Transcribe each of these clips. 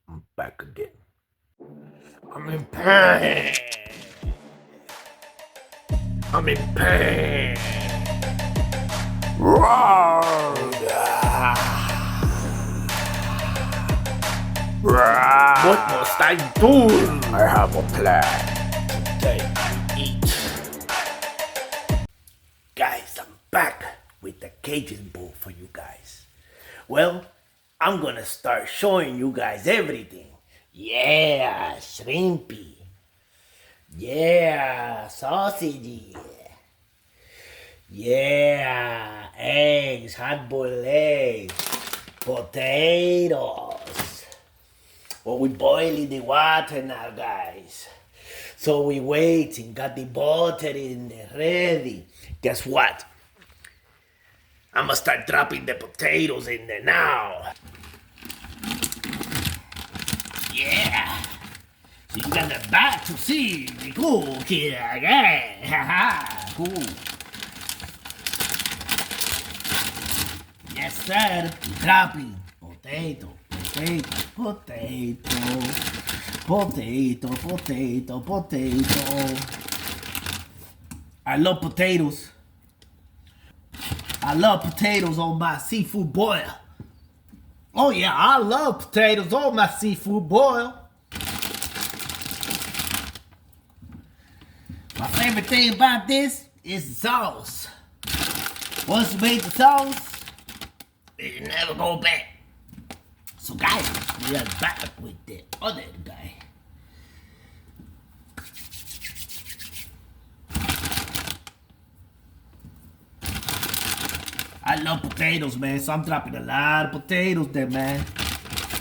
I'm back again. I'm in pain. I'm in pain. Roar. What must I do? I have a plan. Today we eat. Guys, I'm back with the Cajun Boil for you guys. Well, I'm gonna start showing you guys everything. Yeah, shrimpy. Yeah, sausage. Yeah, eggs, hard-boiled eggs, potatoes. Well, we boiling the water now, guys. So we waiting, got the butter in there ready. Guess what? I'm gonna start dropping the potatoes in there now. Yeah. So you got the back to see the cool kid again. Haha, cool. Yes, sir. Dropping potato, potato, potato, potato, potato, potato. I love potatoes. I love potatoes on my seafood boil. Oh yeah, I love potatoes on my seafood boil. My favorite thing about this is the sauce. Once you make the sauce, it never go back. So guys, we are back with the other guy. I love potatoes, man, so I'm dropping a lot of potatoes there, man.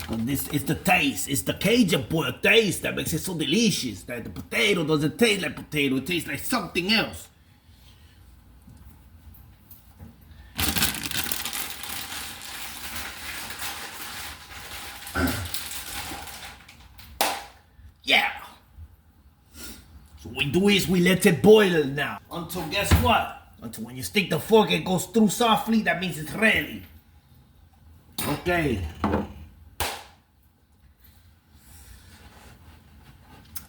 Cause this is the taste, it's the Cajun Boil taste that makes it so delicious. That the potato doesn't taste like potato, it tastes like something else. Yeah. So what we do is we let it boil now. Until guess what? Until when you stick the fork it goes through softly, that means it's ready. Okay.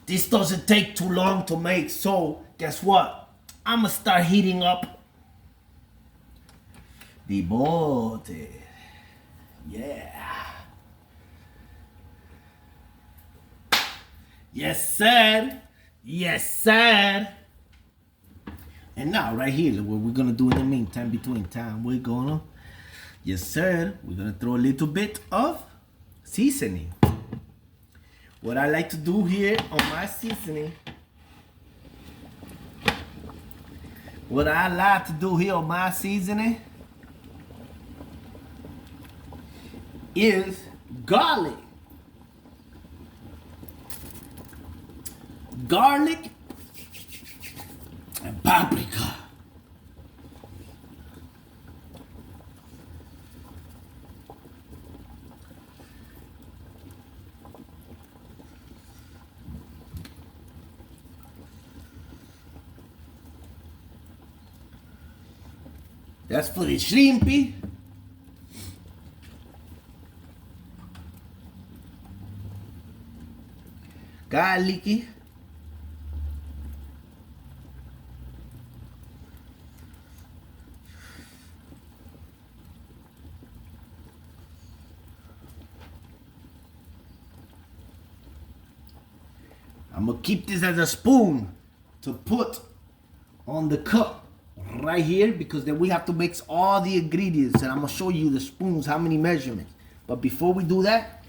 This doesn't take too long to make, so guess what? I'm gonna start heating up the butter. Yeah. Yes, sir. Yes, sir. And now, right here, what we're gonna do in the meantime, between time, we're gonna, yes, sir, we're gonna throw a little bit of seasoning. What I like to do here on my seasoning, is garlic. Garlic and paprika. That's for the shrimpy. Garlicky. I'm gonna keep this as a spoon to put on the cup right here, because then we have to mix all the ingredients, and I'm gonna show you the spoons, how many measurements. But before we do that,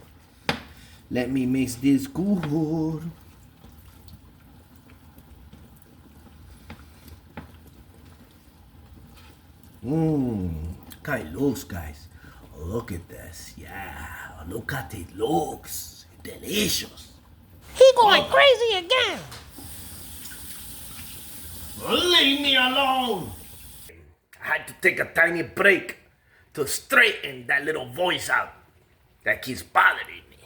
let me mix this good. Look how it looks, guys. Look at this. Yeah, look at it looks. Delicious. He going crazy again. Leave me alone. I had to take a tiny break to straighten that little voice out that keeps bothering me.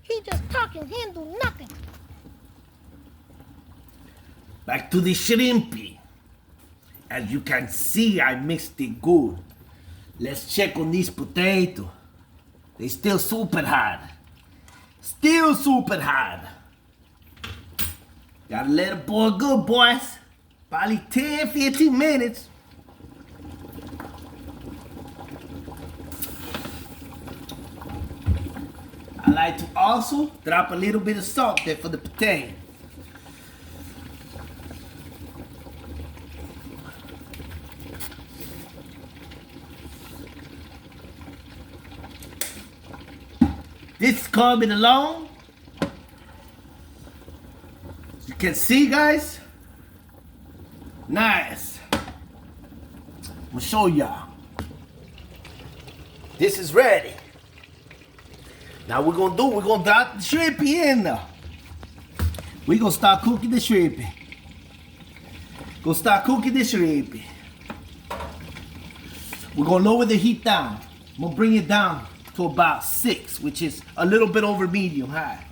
He just talking, he ain't do nothing. Back to the shrimpy. As you can see, I mixed it good. Let's check on these potatoes. They still super hard. Still super hot. Gotta let it boil good, boys. Probably 10, 15 minutes. I like to also drop a little bit of salt there for the protein. This is coming along. As you can see, guys. Nice. I'm gonna show y'all. This is ready. Now we're gonna drop the shrimpy in there. We're gonna start cooking the shrimpy. We're gonna lower the heat down. I'm gonna bring it down to about 6, which is a little bit over medium high.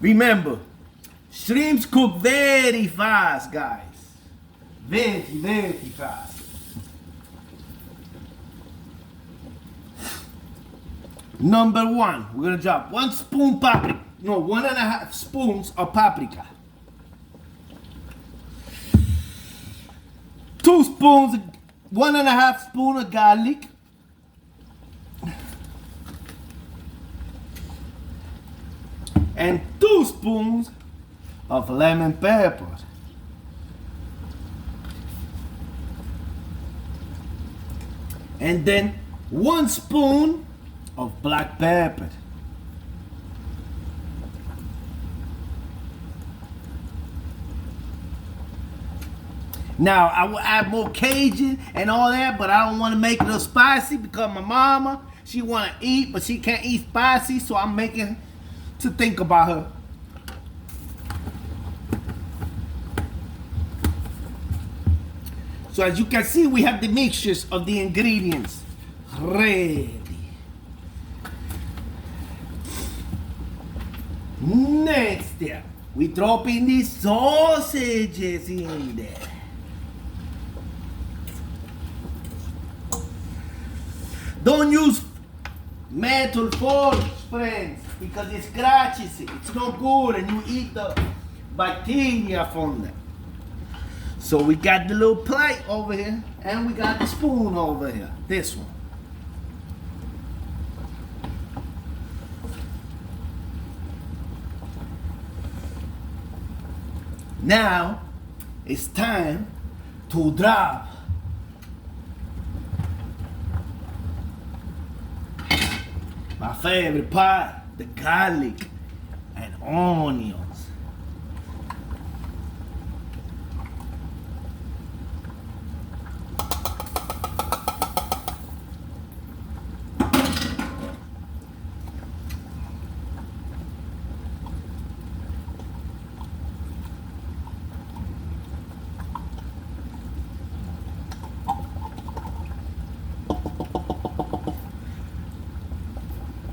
Remember, shrimps cook very fast, guys. Very, very fast. Number 1, we're gonna drop 1 spoon paprika. No, 1.5 spoons of paprika. 2 spoons, 1.5 spoon of garlic. And 2 spoons of lemon pepper. And then 1 spoon of black pepper. Now, I will add more Cajun and all that, but I don't want to make it a little spicy because my mama, she want to eat, but she can't eat spicy, so I'm making to think about her. So as you can see, we have the mixtures of the ingredients ready. Next step, we drop in the sausages in there. Don't use metal forks, friends, because it scratches it. It's no good, and you eat the bacteria from them. So we got the little plate over here, and we got the spoon over here. This one. Now, it's time to drop my favorite part, the garlic and onions.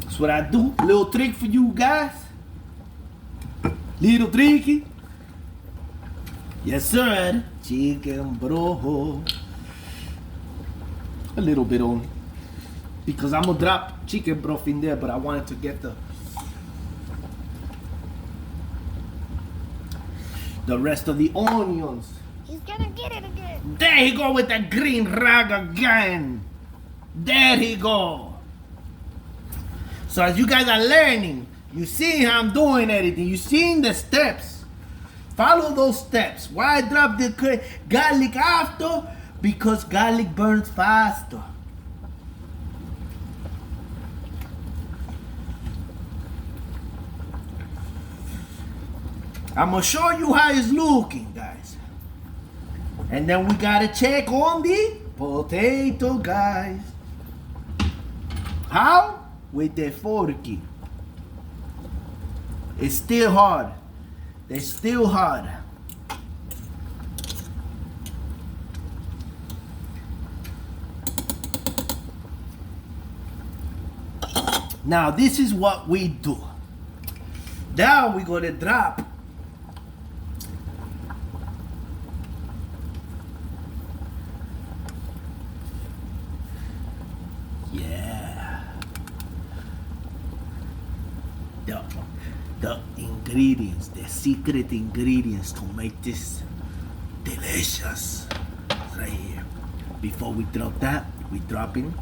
That's what I do. Little trick for you guys. Little tricky. Yes, sir. Chicken broth. A little bit only. Because I'm gonna drop chicken broth in there, but I wanted to get the rest of the onions. He's gonna get it again. There he go with that green rag again. There he go. So as you guys are learning, you see how I'm doing everything. You seeing the steps. Follow those steps. Why I drop the garlic after? Because garlic burns faster. I'm gonna show you how it's looking, guys. And then we gotta check on the potato, guys. How? With the forky. It's still hard. They're still hard. Now this is what we do. Now we're gonna drop ingredients, the secret ingredients to make this delicious. Right here. Before we drop that, we drop in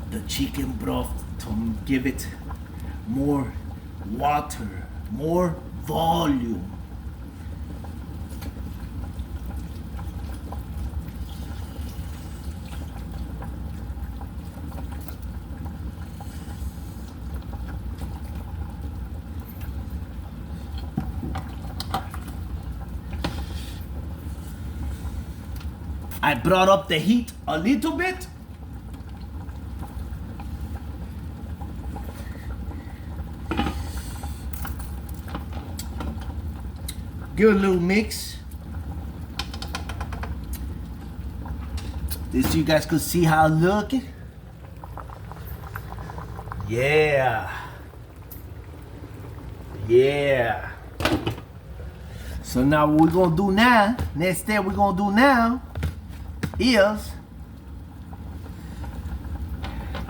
the chicken broth to give it more water, more volume. I brought up the heat a little bit. Give it a little mix. This so you guys could see how it looking. Yeah. Yeah. So now what we're gonna do now, next step we're gonna do now is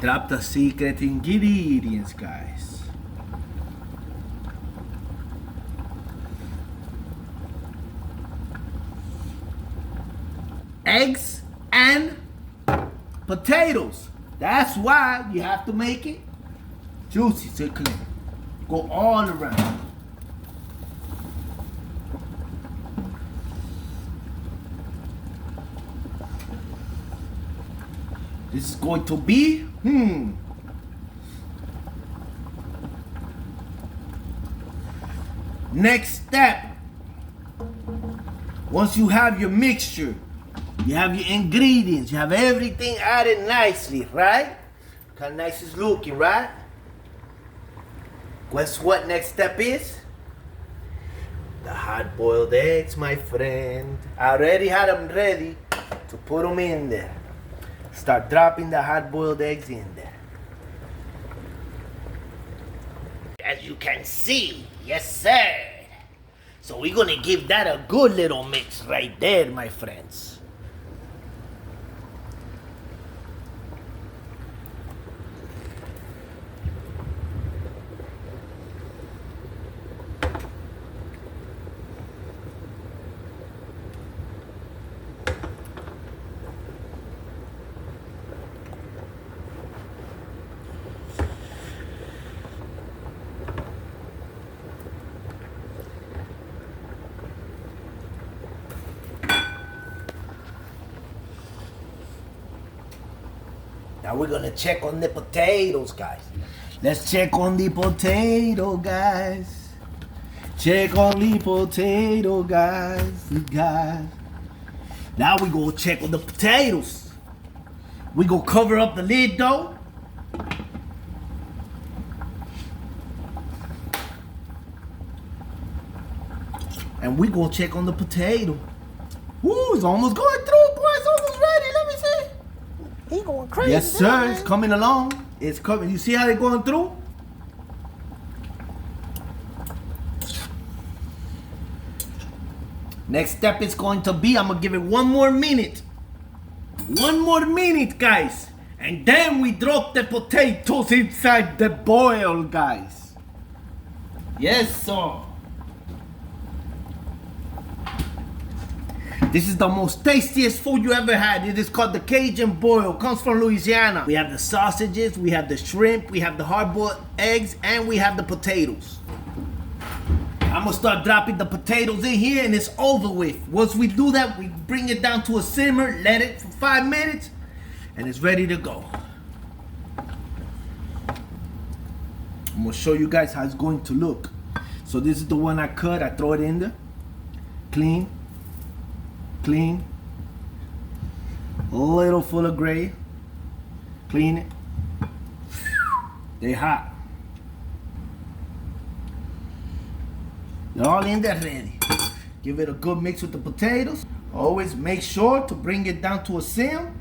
drop the secret ingredients, guys. Eggs and potatoes. That's why you have to make it juicy so it can go all around. This is going to be, Next step. Once you have your mixture, you have your ingredients, you have everything added nicely, right? Look how nice it's looking, right? Guess what next step is? The hard-boiled eggs, my friend. I already had them ready to put them in there. Start dropping the hard-boiled eggs in there. As you can see, yes sir. So we're gonna give that a good little mix right there, my friends. Now we're gonna check on the potatoes, guys. Let's check on the potato, guys. Check on the potato, guys. Now we go check on the potatoes. We go cover up the lid though. And we go check on the potato. Woo, it's almost going through, boy. It's almost ready. Let me see. He going crazy. Yes, sir. It's coming along. It's coming. You see how they're going through? Next step is going to be, I'm going to give it 1 more minute. 1 more minute, guys. And then we drop the potatoes inside the boil, guys. Yes, sir. This is the most tastiest food you ever had. It is called the Cajun Boil. Comes from Louisiana. We have the sausages, we have the shrimp, we have the hard-boiled eggs, and we have the potatoes. I'm gonna start dropping the potatoes in here and it's over with. Once we do that, we bring it down to a simmer, let it for 5 minutes, and it's ready to go. I'm gonna show you guys how it's going to look. So this is the one I cut. I throw it in there. Clean. Clean. A little full of gravy. Clean it. They're hot. They're all in there ready. Give it a good mix with the potatoes. Always make sure to bring it down to a simmer.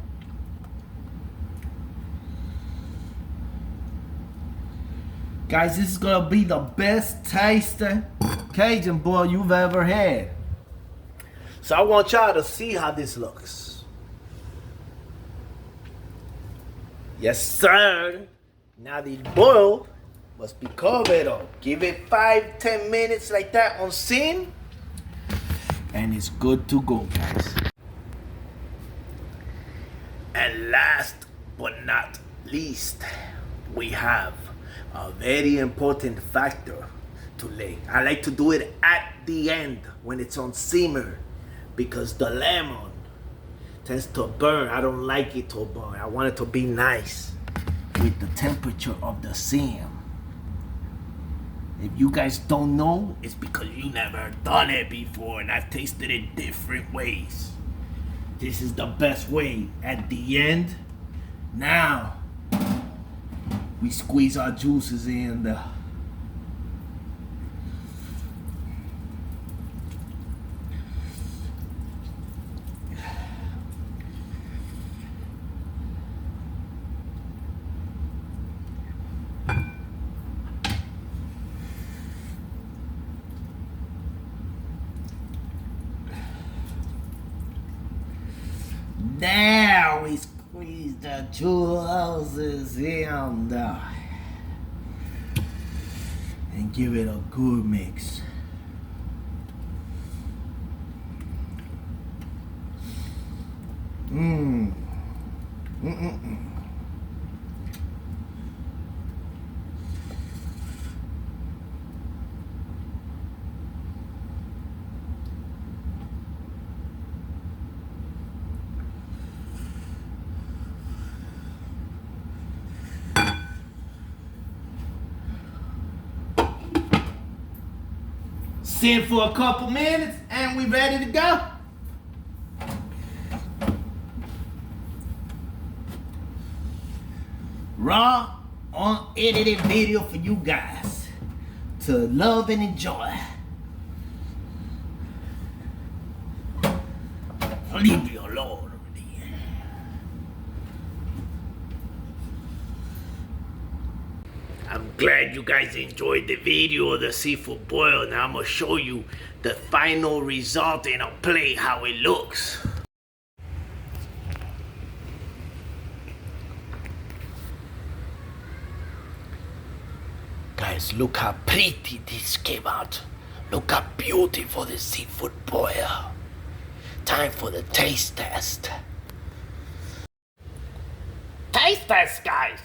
Guys, this is gonna be the best tasting Cajun boil you've ever had. So I want y'all to see how this looks. Yes, sir. Now these boiled. must be covered up. Give it 5-10 minutes like that on sim, and it's good to go, guys. And last but not least, we have a very important factor to lay. I like to do it at the end when it's on simmer, because the lemon tends to burn. I don't like it to burn. I want it to be nice with the temperature of the sim. If you guys don't know, it's because you never done it before, and I've tasted it different ways. This is the best way. At the end, now we squeeze our juices in the now we squeeze the juices in there and give it a good mix. Sit for a couple minutes and we ready to go. Raw, unedited video for you guys to love and enjoy. Leave you alone. I'm glad you guys enjoyed the video of the seafood boil. Now I'm gonna show you the final result in a plate, how it looks. Guys, look how pretty this came out. Look how beautiful the seafood boil. Time for the taste test. Taste test, guys.